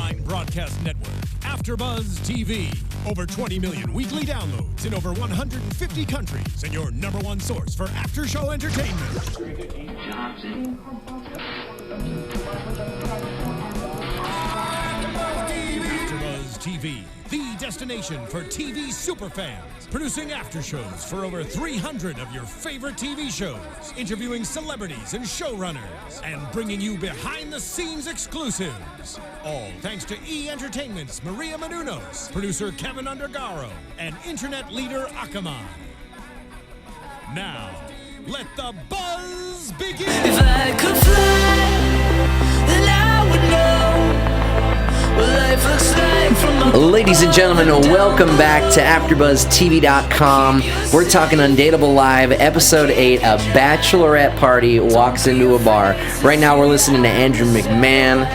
online broadcast network, AFTERBUZZ TV. Over 20 million weekly downloads in over 150 countries, and your number one source for after-show entertainment. AFTERBUZZ TV, the destination for TV superfans. Producing after shows for over 300 of your favorite TV shows, interviewing celebrities and showrunners, and bringing you behind-the-scenes exclusives. All thanks to E! Entertainment's Maria Menounos, producer Kevin Undergaro, and internet leader Akamai. Now, let the buzz begin! If I could fly, then I would know. Ladies and gentlemen, welcome back to AfterBuzzTV.com. We're talking Undateable Live, Episode 8, A Bachelorette Party Walks into a Bar. Right now we're listening to Andrew McMahon,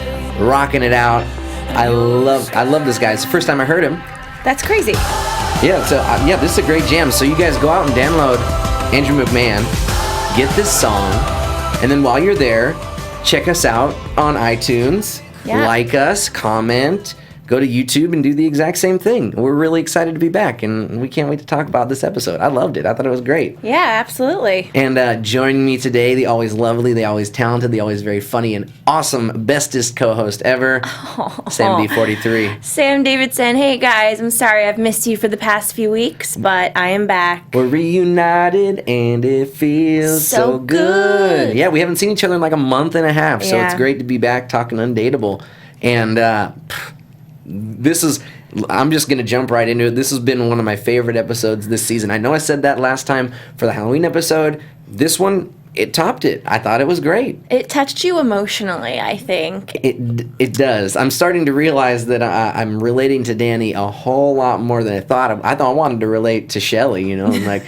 rocking it out. I love this guy. It's the first time I heard him. That's crazy. Yeah, so this is a great jam. So you guys go out and download Andrew McMahon, get this song, and then while you're there, check us out on iTunes. Yeah. Like us, comment, go to YouTube and do the exact same thing. We're really excited to be back, and we can't wait to talk about this episode. I loved it. I thought it was great. Yeah, absolutely. And joining me today, the always lovely, the always talented, the always very funny and awesome bestest co-host ever, Sam D43. Sam Davidson. Hey guys, I'm sorry I've missed you for the past few weeks, but I am back. We're reunited and it feels so good. Yeah, we haven't seen each other in like a month and a half, so it's great to be back talking Undateable. And I'm just going to jump right into it. This has been one of my favorite episodes this season. I know I said that last time for the Halloween episode. This one, it topped it. I thought it was great. It touched you emotionally, I think. It does. I'm starting to realize that I'm relating to Danny a whole lot more than I thought. I thought I wanted to relate to Shelly, and like,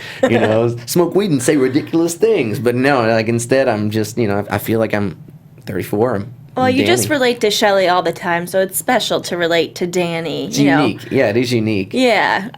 smoke weed and say ridiculous things. But no, like instead I'm just, I feel like I'm 34. Well, you just relate to Shelly all the time, so it's special to relate to Danny. It's unique. Yeah, it is unique. Yeah.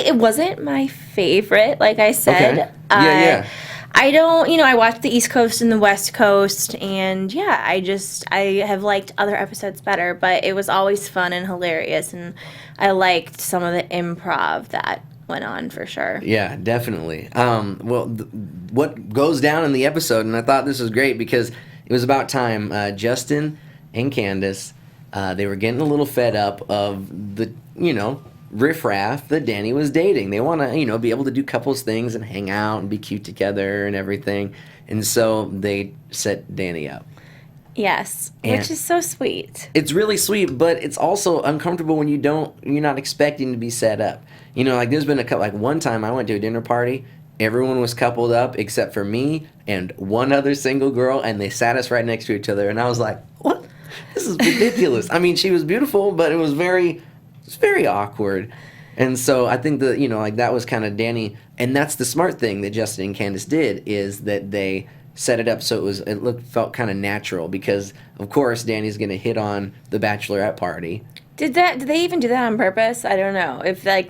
It wasn't my favorite, like I said. Okay. Yeah. I don't, I watched the East Coast and the West Coast, and I have liked other episodes better, but it was always fun and hilarious, and I liked some of the improv that went on for sure. Yeah, definitely. What goes down in the episode, and I thought this was great because it was about time. Justin and Candace, they were getting a little fed up of the, riffraff that Danny was dating. They want to, be able to do couples things and hang out and be cute together and everything. And so they set Danny up. Yes, and which is so sweet. It's really sweet, but it's also uncomfortable when you're not expecting to be set up. Like there's been one time I went to a dinner party. Everyone was coupled up except for me and one other single girl, and they sat us right next to each other. And I was like, "What? This is ridiculous." I mean, she was beautiful, but it was very awkward. And so I think that that was kind of Danny, and that's the smart thing that Justin and Candace did is that they set it up so it felt kind of natural because of course Danny's gonna hit on the bachelorette party. Did they even do that on purpose? I don't know. If they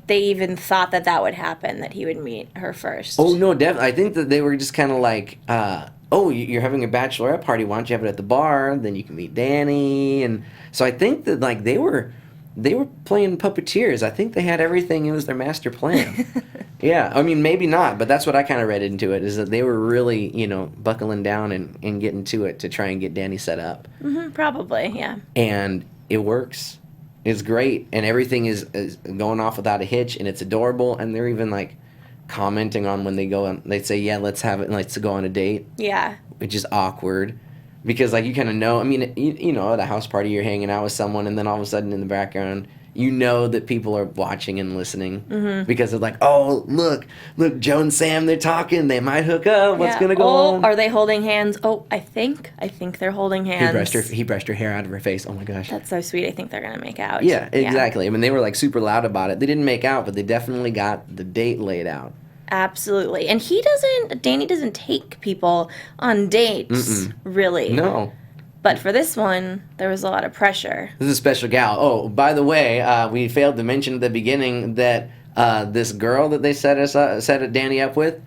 even thought that would happen, that he would meet her first. Oh no, definitely. I think that they were just kind of like, you're having a bachelorette party. Why don't you have it at the bar? Then you can meet Danny. And so I think that they were playing puppeteers. I think they had everything. It was their master plan. Yeah, I mean maybe not, but that's what I kind of read into it is that they were really buckling down and getting to it to try and get Danny set up. Mm-hmm, probably, yeah. And it works. It's great, and everything is going off without a hitch, and it's adorable. And they're even commenting on when they go and they say, "Yeah, let's have it. Let's go on a date." Yeah, which is awkward because you kind of know. I mean, at a house party, you're hanging out with someone, and then all of a sudden in the background, that people are watching and listening because they're like, "Oh, look, Joe and Sam, they're talking. They might hook up. What's gonna go on? Are they holding hands? Oh, I think they're holding hands." He brushed her hair out of her face. Oh my gosh, that's so sweet. I think they're gonna make out. Yeah, exactly. I mean, they were super loud about it. They didn't make out, but they definitely got the date laid out. Absolutely, and Danny doesn't take people on dates, really. No. But for this one, there was a lot of pressure. This is a special gal. Oh, by the way, we failed to mention at the beginning that this girl that they set Danny up with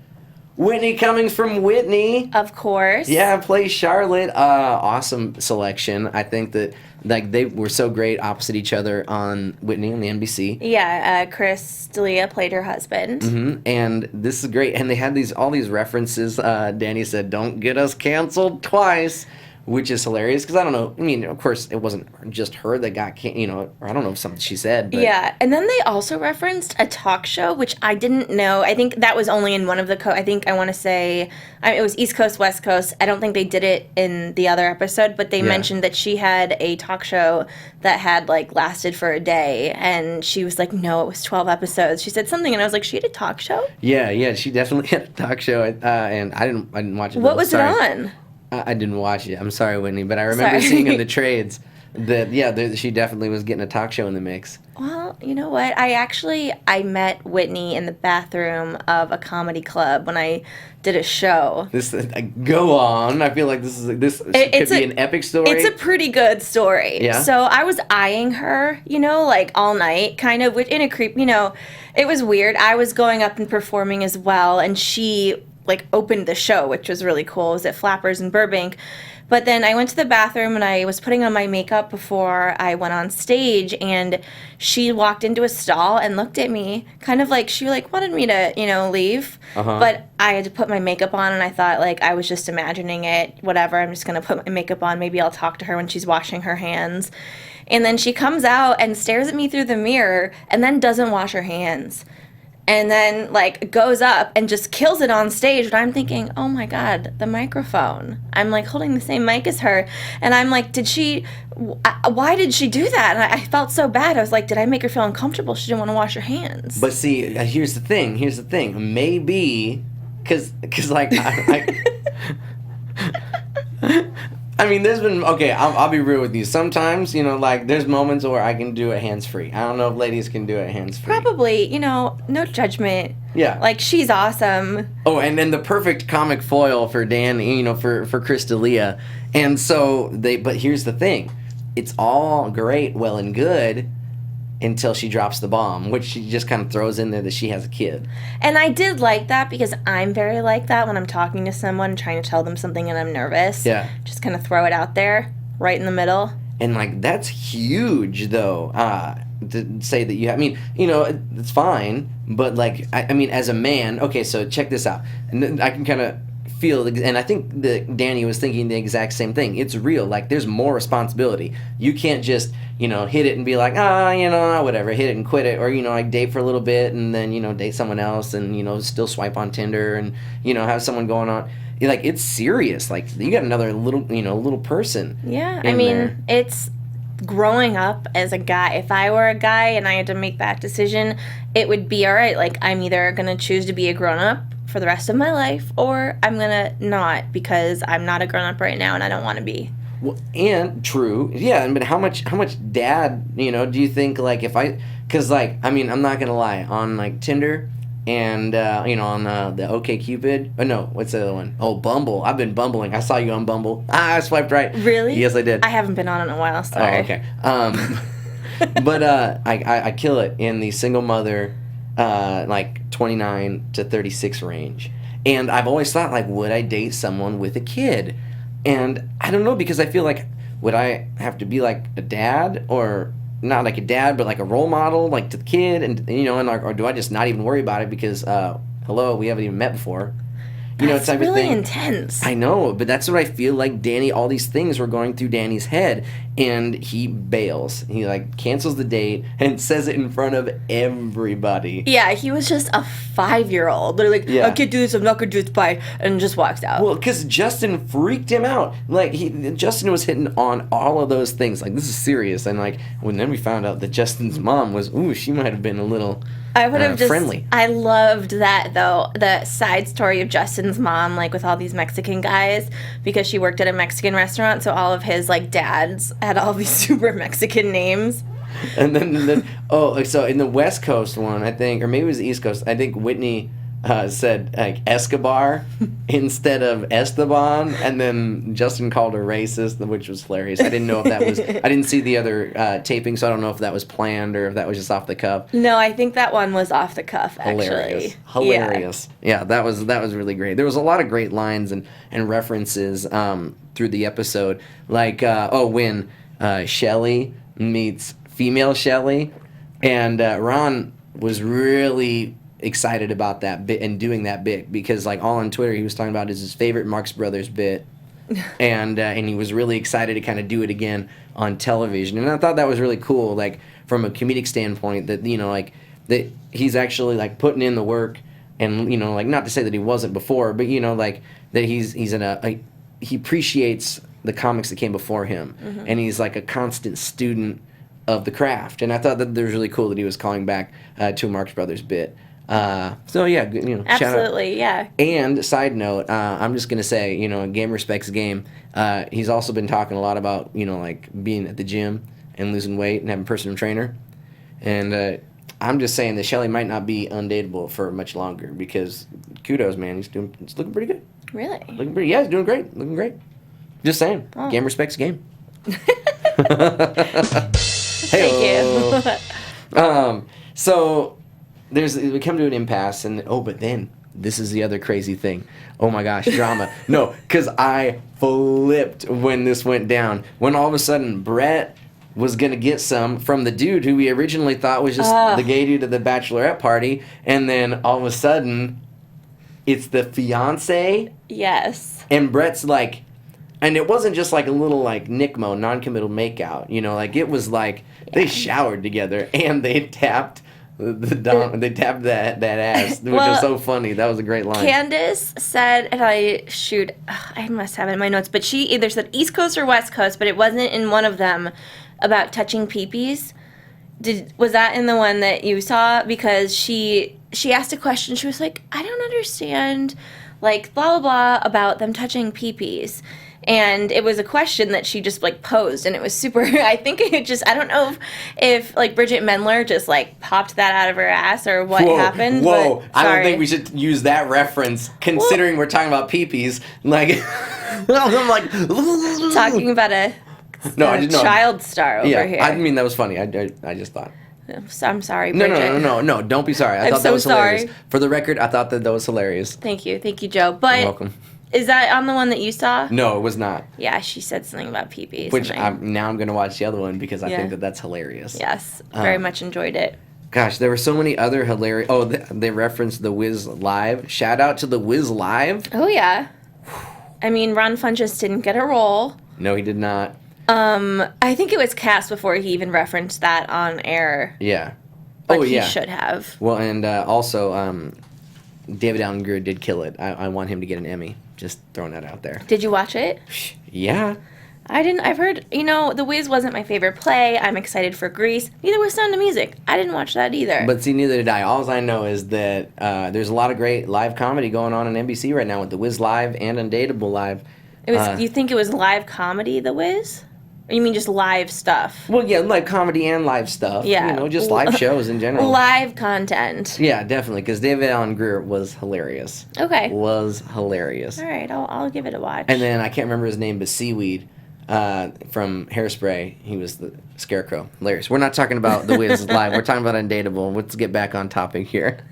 Whitney Cummings from Whitney. Of course. Yeah, plays Charlotte. Awesome selection. I think that like they were so great opposite each other on Whitney on the NBC. Yeah, Chris D'Elia played her husband. And this is great. And they had all these references. Danny said, "Don't get us canceled twice." Which is hilarious because I don't know. I mean, of course, it wasn't just her that got, or I don't know something she said. But. Yeah, and then they also referenced a talk show, which I didn't know. I think that was only in one of the. I think I want to say it was East Coast, West Coast. I don't think they did it in the other episode, but they mentioned that she had a talk show that had like lasted for a day, and she was like, "No, it was 12 episodes." She said something, and I was like, "She had a talk show?" Yeah, she definitely had a talk show, and I didn't watch it. What was it on? I didn't watch it. I'm sorry, Whitney, but I remember seeing in the trades that she definitely was getting a talk show in the mix. Well, you know what? I met Whitney in the bathroom of a comedy club when I did a show. Go on. I feel like this could be an epic story. It's a pretty good story. Yeah. So I was eyeing her, like all night, kind of, in a creep. It was weird. I was going up and performing as well, and she opened the show, which was really cool. It was at Flappers in Burbank. But then I went to the bathroom and I was putting on my makeup before I went on stage, and she walked into a stall and looked at me kind of like she wanted me to, leave. But I had to put my makeup on, and I thought I was just imagining it. Whatever, I'm just going to put my makeup on. Maybe I'll talk to her when she's washing her hands. And then she comes out and stares at me through the mirror and then doesn't wash her hands. And then, goes up and just kills it on stage. And I'm thinking, oh, my God, the microphone. I'm, holding the same mic as her. And I'm like, why did she do that? And I felt so bad. I was like, did I make her feel uncomfortable? She didn't want to wash her hands. But see, here's the thing. Maybe, because I mean, there's been, okay, I'll be real with you. Sometimes, there's moments where I can do it hands-free. I don't know if ladies can do it hands-free. Probably, no judgment. Yeah. She's awesome. Oh, and then the perfect comic foil for Danny, for Chris D'Elia. And so, but here's the thing. It's all great, well and good, until she drops the bomb, which she just kind of throws in there that she has a kid. And I did like that because I'm very like that when I'm talking to someone, trying to tell them something and I'm nervous. Yeah. Just kind of throw it out there, right in the middle. And, that's huge, though, to say that you have... I mean, it's fine, but, I mean, as a man... Okay, so check this out. And I can kind of feel... And I think that Danny was thinking the exact same thing. It's real. There's more responsibility. You can't just... hit it and be like, whatever, hit it and quit it. Or, date for a little bit and then, date someone else and, still swipe on Tinder and, have someone going on. It's serious. You got another little person. Yeah, I mean, it's growing up as a guy. If I were a guy and I had to make that decision, it would be all right. I'm either going to choose to be a grown-up for the rest of my life or I'm going to not because I'm not a grown-up right now and I don't want to be. Well, and true, yeah. But how much dad, do you think if because I mean, I'm not gonna lie, on Tinder, and on the OkCupid. Oh no, what's the other one? Oh, Bumble. I've been bumbling. I saw you on Bumble. I swiped right. Really? Yes, I did. I haven't been on in a while. Sorry. Oh, okay. But I kill it in the single mother, 29 to 36 range, and I've always thought would I date someone with a kid? And I don't know, because I feel would I have to be a dad, or not a dad, but a role model, to the kid, and or do I just not even worry about it because hello, we haven't even met before. That's type really of thing. Intense. I know, but that's what I feel like Danny, all these things were going through Danny's head, and he bails. He cancels the date and says it in front of everybody. Yeah, he was just a 5-year-old. Literally, I can't do this, I'm not going to do this, bye, and just walks out. Well, because Justin freaked him out. Justin was hitting on all of those things. This is serious. And then we found out that Justin's mom was, she might have been a little... I would have friendly. I loved that, though, the side story of Justin's mom, with all these Mexican guys, because she worked at a Mexican restaurant, so all of his, dads had all these super Mexican names. And then so in the West Coast one, I think, or maybe it was the East Coast, I think Whitney said like Escobar instead of Esteban, and then Justin called her racist, which was hilarious. I didn't know if that was. I didn't see the other taping, so I don't know if that was planned or if that was just off the cuff. No, I think that one was off the cuff. Actually, Hilarious. Yeah, that was really great. There was a lot of great lines and references through the episode, like when Shelley meets female Shelley, and Ron was really excited about that bit and doing that bit because like all on Twitter he was talking about is his favorite Marx Brothers bit, and he was really excited to kind of do it again on television, and I thought that was really cool, like from a comedic standpoint, that like that he's actually like putting in the work, and like not to say that he wasn't before, but like that he's he appreciates the comics that came before him, and he's like a constant student of the craft, and I thought that it was really cool that he was calling back to a Marx Brothers bit. So yeah, absolutely, shout out. Yeah. And side note, I'm just gonna say, game respects game. He's also been talking a lot about like being at the gym and losing weight and having a personal trainer. And I'm just saying that Shelley might not be undateable for much longer because kudos, man, he's looking pretty good. Really? Yeah, he's doing great, looking great. Just saying, game respects game. Thank you. So. We come to an impasse, and but then this is the other crazy thing. Oh my gosh, drama. No, because I flipped when this went down. When all of a sudden Brett was gonna get some from the dude who we originally thought was just the gay dude at the bachelorette party, and then all of a sudden it's the fiance. Yes. And Brett's like, and it wasn't just like a little like Nickmo non-committal makeout. Like it was like they showered together and they tapped. They tapped that ass, which was so funny. That was a great line. Candace said, and I must have it in my notes, but she either said East Coast or West Coast, but it wasn't in one of them about touching peepees. Was that in the one that you saw? Because she asked a question. She was like, I don't understand, like blah blah blah about them touching peepees. And it was a question that she just like posed, and it was super. I think I don't know if like Bridget Mendler just like popped that out of her ass or what happened. Whoa! But, I don't think we should use that reference, considering we're talking about peepees. Like, I'm like talking about a child star over here. I mean that was funny. I just thought. I'm sorry, Bridget. No, don't be sorry. I thought that was hilarious. For the record, I thought that was hilarious. Thank you, Joe. But you're welcome. Is that on the one that you saw? No, it was not. Yeah, she said something about pee-pee. Which now I'm going to watch the other one because I think that's hilarious. Yes, very much enjoyed it. Gosh, there were so many other hilarious... Oh, they referenced the Wiz Live. Shout out to the Wiz Live. Oh, yeah. I mean, Ron Funches didn't get a role. No, he did not. I think it was cast before he even referenced that on air. Yeah. But he should have. Well, and also, David Allen Greer did kill it. I want him to get an Emmy. Just throwing that out there. Did you watch it? Yeah. I didn't. I've heard, The Wiz wasn't my favorite play. I'm excited for Grease. Neither was Sound of Music. I didn't watch that either. But see, neither did I. All I know is that there's a lot of great live comedy going on NBC right now with The Wiz Live and Undateable Live. You think it was live comedy, The Wiz? Or you mean just live stuff? Well, yeah, like comedy and live stuff. Yeah. Just live shows in general. Live content. Yeah, definitely, because David Allen Greer was hilarious. Okay. Was hilarious. All right, I'll give it a watch. And then, I can't remember his name, but Seaweed from Hairspray, he was the Scarecrow. Hilarious. We're not talking about The Wiz Live. We're talking about Undateable. Let's get back on topic here.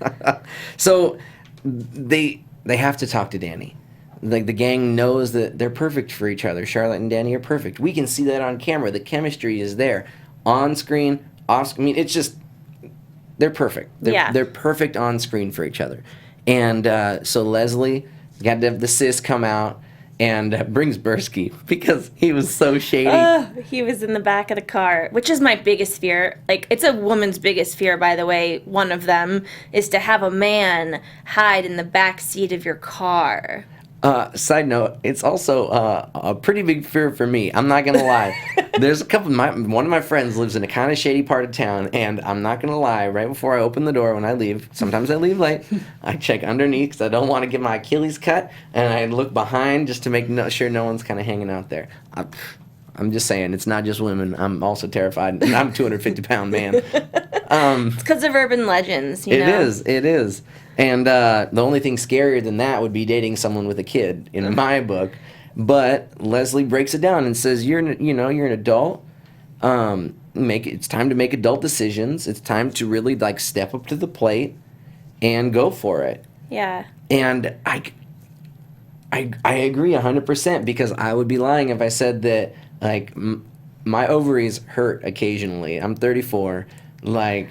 So, they have to talk to Danny. Like, the gang knows that they're perfect for each other. Charlotte and Danny are perfect. We can see that on camera. The chemistry is there. On screen, off screen. I mean, it's just, they're perfect. They're perfect on screen for each other. And so Leslie got to have the sis come out and brings Bursky because he was so shady. He was in the back of the car, which is my biggest fear. Like, it's a woman's biggest fear, by the way. One of them is to have a man hide in the back seat of your car. Side note, it's also a pretty big fear for me. I'm not going to lie. There's one of my friends lives in a kind of shady part of town, and I'm not going to lie, right before I open the door when I leave, sometimes I leave late, I check underneath because I don't want to get my Achilles cut, and I look behind just to make sure no one's kind of hanging out there. I'm just saying, it's not just women. I'm also terrified, and I'm a 250-pound man. It's because of urban legends, you know? It is. And the only thing scarier than that would be dating someone with a kid, in my book. But Leslie breaks it down and says, you're an adult. It's time to make adult decisions. It's time to really like step up to the plate and go for it. Yeah. And I agree 100% because I would be lying if I said that like my ovaries hurt occasionally. I'm 34. Like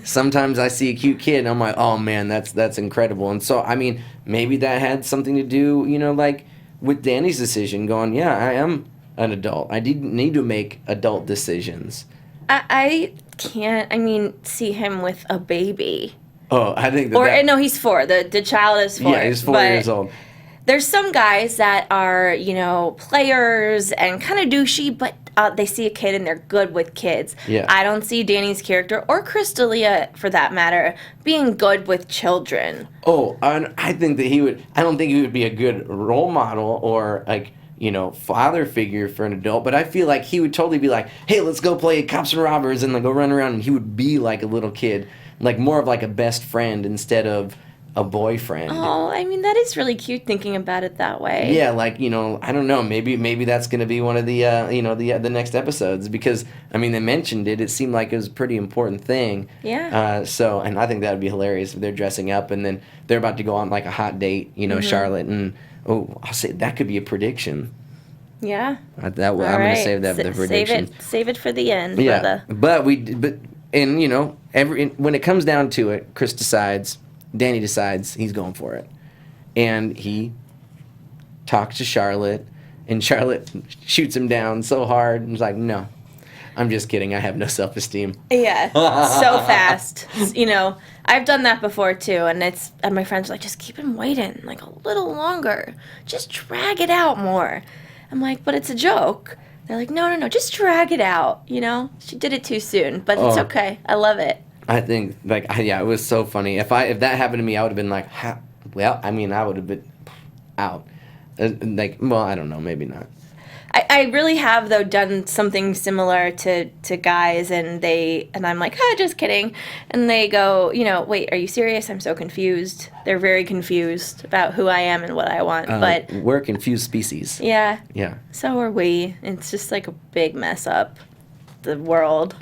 sometimes I see a cute kid and I'm like, oh man, that's incredible. And so I mean, maybe that had something to do, like with Danny's decision, going, yeah, I am an adult. I need to make adult decisions. I can't. See him with a baby. Oh, I think that. No, he's 4. The child is 4. Yeah, he's 4 years old. There's some guys that are, players and kind of douchey, but they see a kid and they're good with kids. Yeah. I don't see Danny's character, or Crystalia for that matter, being good with children. Oh, I think that I don't think he would be a good role model or like, father figure for an adult, but I feel like he would totally be like, hey, let's go play cops and robbers and like go run around, and he would be like a little kid, like more of like a best friend instead of a boyfriend. Oh, that is really cute thinking about it that way. Yeah, like, I don't know, maybe that's going to be one of the, the next episodes, because, they mentioned it. It seemed like it was a pretty important thing. Yeah. And I think that would be hilarious if they're dressing up and then they're about to go on like a hot date, Charlotte, and, I'll say that could be a prediction. Yeah. I'm going to save that for the prediction. Save it for the end. Yeah, when it comes down to it, Danny decides he's going for it. And he talks to Charlotte, and Charlotte shoots him down so hard, and he's like, no, I'm just kidding. I have no self-esteem. Yeah, so fast. I've done that before too, and my friends are like, just keep him waiting, like a little longer. Just drag it out more. I'm like, but it's a joke. They're like, no, just drag it out. She did it too soon, but it's okay. I love it. I think, it was so funny. If that happened to me, I would have been like, I would have been out. I don't know, maybe not. I really have, though, done something similar to guys, and I'm like, just kidding. And they go, wait, are you serious? I'm so confused. They're very confused about who I am and what I want. But we're a confused species. Yeah. Yeah. So are we. It's just like a big mess up, the world.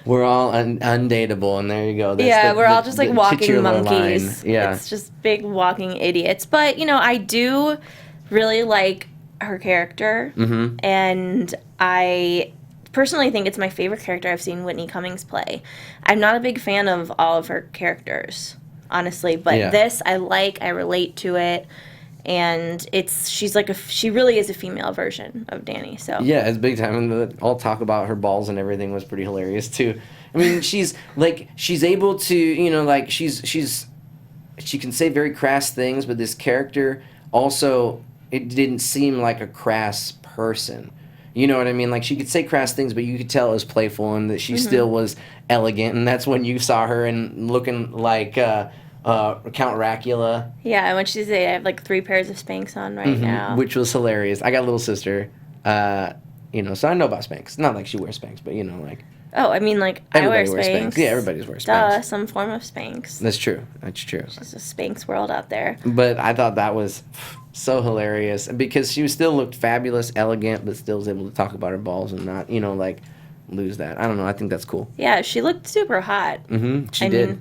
We're all undateable, and there you go. We're all just like walking monkeys. Line. Yeah. It's just big walking idiots. But, I do really like her character, and I personally think it's my favorite character I've seen Whitney Cummings play. I'm not a big fan of all of her characters, honestly, but this I relate to it, and she really is a female version of Danny. So yeah, it's big time, and all talk about her balls and everything was pretty hilarious too. She's able to, she can say very crass things, but this character also, it didn't seem like a crass person. You know what I mean? Like, she could say crass things, but you could tell it was playful and that she still was elegant. And that's when you saw her and looking like Count Racula. Yeah, and when she said, I have like 3 pairs of Spanx on right now. Which was hilarious. I got a little sister, so I know about Spanx. Not like she wears Spanx, but Oh, I wear Spanx. Yeah, everybody's wears Spanx. Some form of Spanx. That's true. It's just a Spanx world out there. But I thought that was so hilarious because she still looked fabulous, elegant, but still was able to talk about her balls and not, lose that. I don't know. I think that's cool. Yeah, she looked super hot. She did.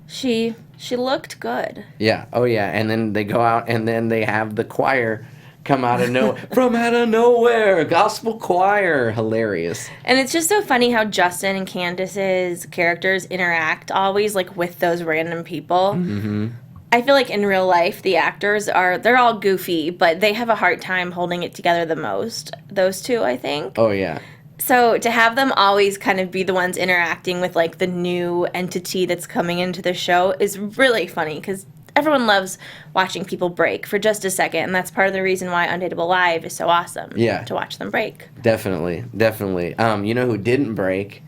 She looked good. Yeah. Oh, yeah. And then they go out and then they have the choir come out of nowhere. Gospel choir. Hilarious. And it's just so funny how Justin and Candace's characters interact always with those random people. I feel like in real life the actors they're all goofy, but they have a hard time holding it together the most. Those two, I think. Oh yeah. So to have them always kind of be the ones interacting with the new entity that's coming into the show is really funny because everyone loves watching people break for just a second, and that's part of the reason why Undateable Live is so awesome. Yeah. To watch them break. Definitely. You know who didn't break?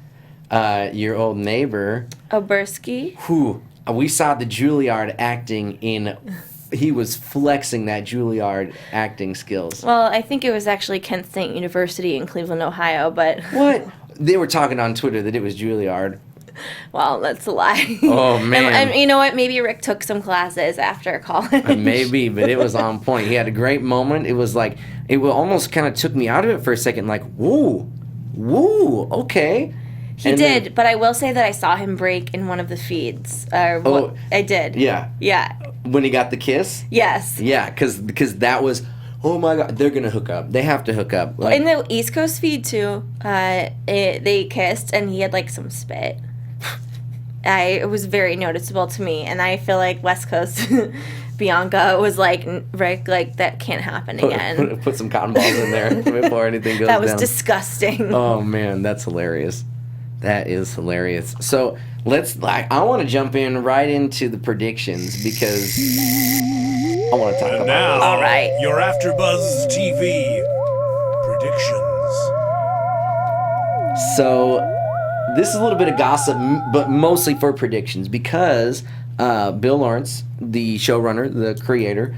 Your old neighbor. Oberski. Who we saw the Juilliard acting in. He was flexing that Juilliard acting skills. Well, I think it was actually Kent State University in Cleveland, Ohio, but... What? They were talking on Twitter that it was Juilliard. Well, that's a lie. Oh, man. And you know what? Maybe Rick took some classes after college. Maybe, but it was on point. He had a great moment. It was like, it almost kind of took me out of it for a second. Like, woo, okay. He And did, then- but I will say that I saw him break in one of the feeds. I did. Yeah. Yeah. When he got the kiss? Yes. Yeah, because that was, oh my God, they're going to hook up. They have to hook up. Like, In the East Coast feed, too, they kissed, and he had, like, some spit. It was very noticeable to me, and I feel like West Coast Bianca was like, Rick, like, that can't happen again. Put some cotton balls in there before anything goes down. That was disgusting. Oh, man, that's hilarious. That is hilarious. So I want to jump in right into the predictions because I want to talk about Now, this. All right. your AFTERBUZZ TV predictions. So this is a little bit of gossip, but mostly for predictions because Bill Lawrence, the showrunner, the creator,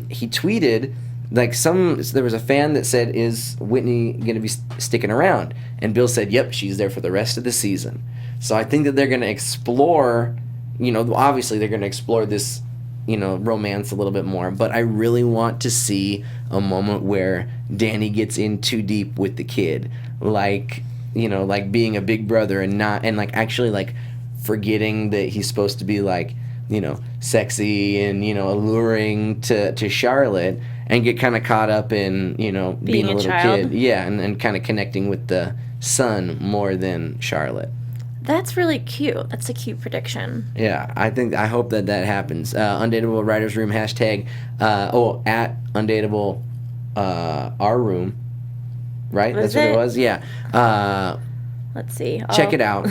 he tweeted there was a fan that said, "Is Whitney going to be sticking around?" And Bill said, "Yep, she's there for the rest of the season." So I think that they're going to explore, obviously they're going to explore this, romance a little bit more. But I really want to see a moment where Danny gets in too deep with the kid, like being a big brother and actually forgetting that he's supposed to be sexy and alluring to Charlotte, and get kind of caught up in being a little child. kid, yeah, and kind of connecting with the son more than Charlotte. That's really cute. That's a cute prediction. Yeah, I hope that happens. Undateable Writers Room hashtag at Undateable our room, right? Was That's what it it? was. Yeah. Let's see. Check it out.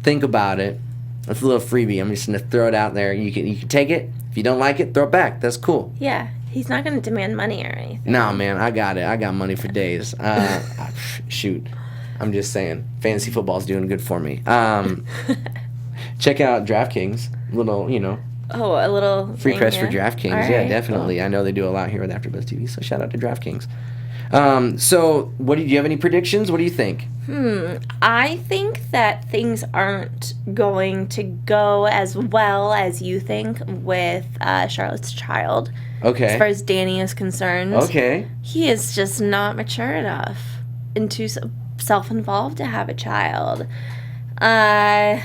Think about it. It's a little freebie. I'm just gonna throw it out there. You can take it. If you don't like it, throw it back. That's cool. Yeah, he's not going to demand money or anything. No, man, I got it. I got money for days. Shoot. I'm just saying. Fantasy football's doing good for me. Check out DraftKings. Little, Oh, a little free thing, press yeah. for DraftKings. All Yeah, right, definitely. cool. I know they do a lot here with AfterBuzz TV, so shout out to DraftKings. So, do you have any predictions? What do you think? I think that things aren't going to go as well as you think with Charlotte's child. Okay. As far as Danny is concerned. Okay. He is just not mature enough and too self-involved to have a child. I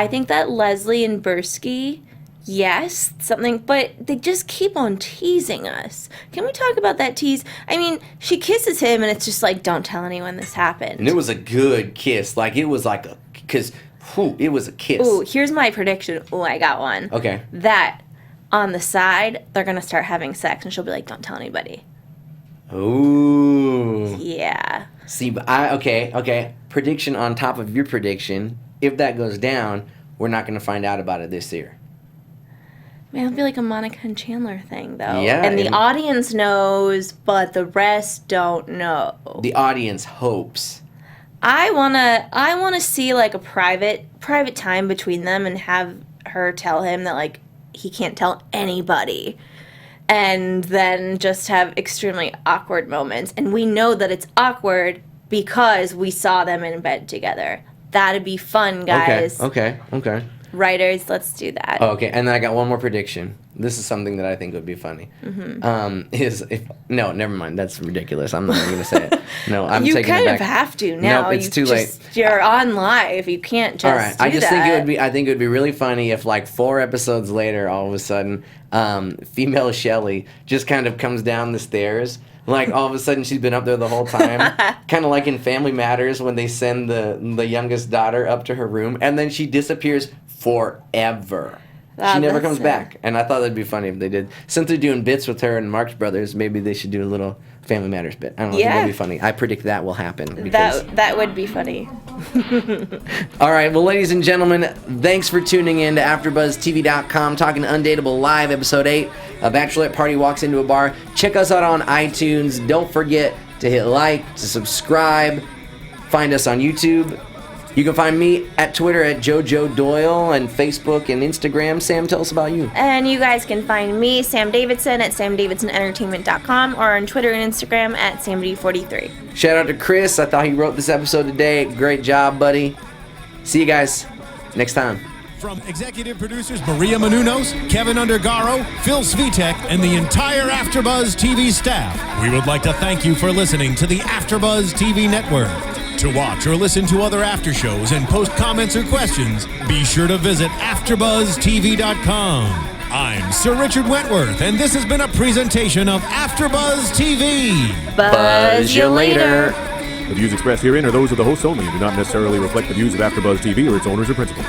think that Leslie and Bursky, yes, something, but they just keep on teasing us. Can we talk about that tease? I mean, she kisses him and it's just like, don't tell anyone this happened. And it was a good kiss. It was it was a kiss. Ooh, here's my prediction. Ooh, I got one. Okay. That on the side, they're going to start having sex and she'll be like, don't tell anybody. Ooh. Yeah. See, but okay. Prediction on top of your prediction. If that goes down, we're not going to find out about it this year. Man, it'll be like a Monica and Chandler thing, though. Yeah, And the and- audience knows, but the rest don't know. The audience hopes. I wanna see like a private time between them and have her tell him that like he can't tell anybody. And then just have extremely awkward moments. And we know that it's awkward because we saw them in bed together. That'd be fun, guys. Okay. Writers, let's do that. Okay, and then I got one more prediction. This is something that I think would be funny. No, never mind. That's ridiculous. I'm not even gonna say it. No, I'm you taking kind it of back. have to now. Nope, it's too late. You're on live. You can't just All right, I just think that. I think it would be really funny if 4 episodes later, all of a sudden, female Shelley just kind of comes down the stairs. All of a sudden, she's been up there the whole time. Kind of like in Family Matters when they send the youngest daughter up to her room, and then she disappears forever. She never comes back. And I thought that'd be funny if they did. Since they're doing bits with her and Marx Brothers, maybe they should do a little Family Matters bit. I don't know. I think that'd be funny. I predict that will happen. Because... That would be funny. All right, well, ladies and gentlemen, thanks for tuning in to AfterBuzzTV.com, talking Undateable Live, Episode 8. A Bachelorette Party Walks into a Bar. Check us out on iTunes. Don't forget to hit like, to subscribe. Find us on YouTube. You can find me at Twitter at JoJo Doyle and Facebook and Instagram. Sam, tell us about you. And you guys can find me, Sam Davidson, at samdavidsonentertainment.com or on Twitter and Instagram at SamD43. Shout out to Chris. I thought he wrote this episode today. Great job, buddy. See you guys next time. From executive producers Maria Menounos, Kevin Undergaro, Phil Svitek, and the entire AfterBuzz TV staff, we would like to thank you for listening to the AfterBuzz TV network. To watch or listen to other after shows and post comments or questions, be sure to visit AfterBuzzTV.com. I'm Sir Richard Wentworth, and this has been a presentation of AfterBuzz TV. Buzz you later. The views expressed herein are those of the hosts only and do not necessarily reflect the views of AfterBuzz TV or its owners or principals.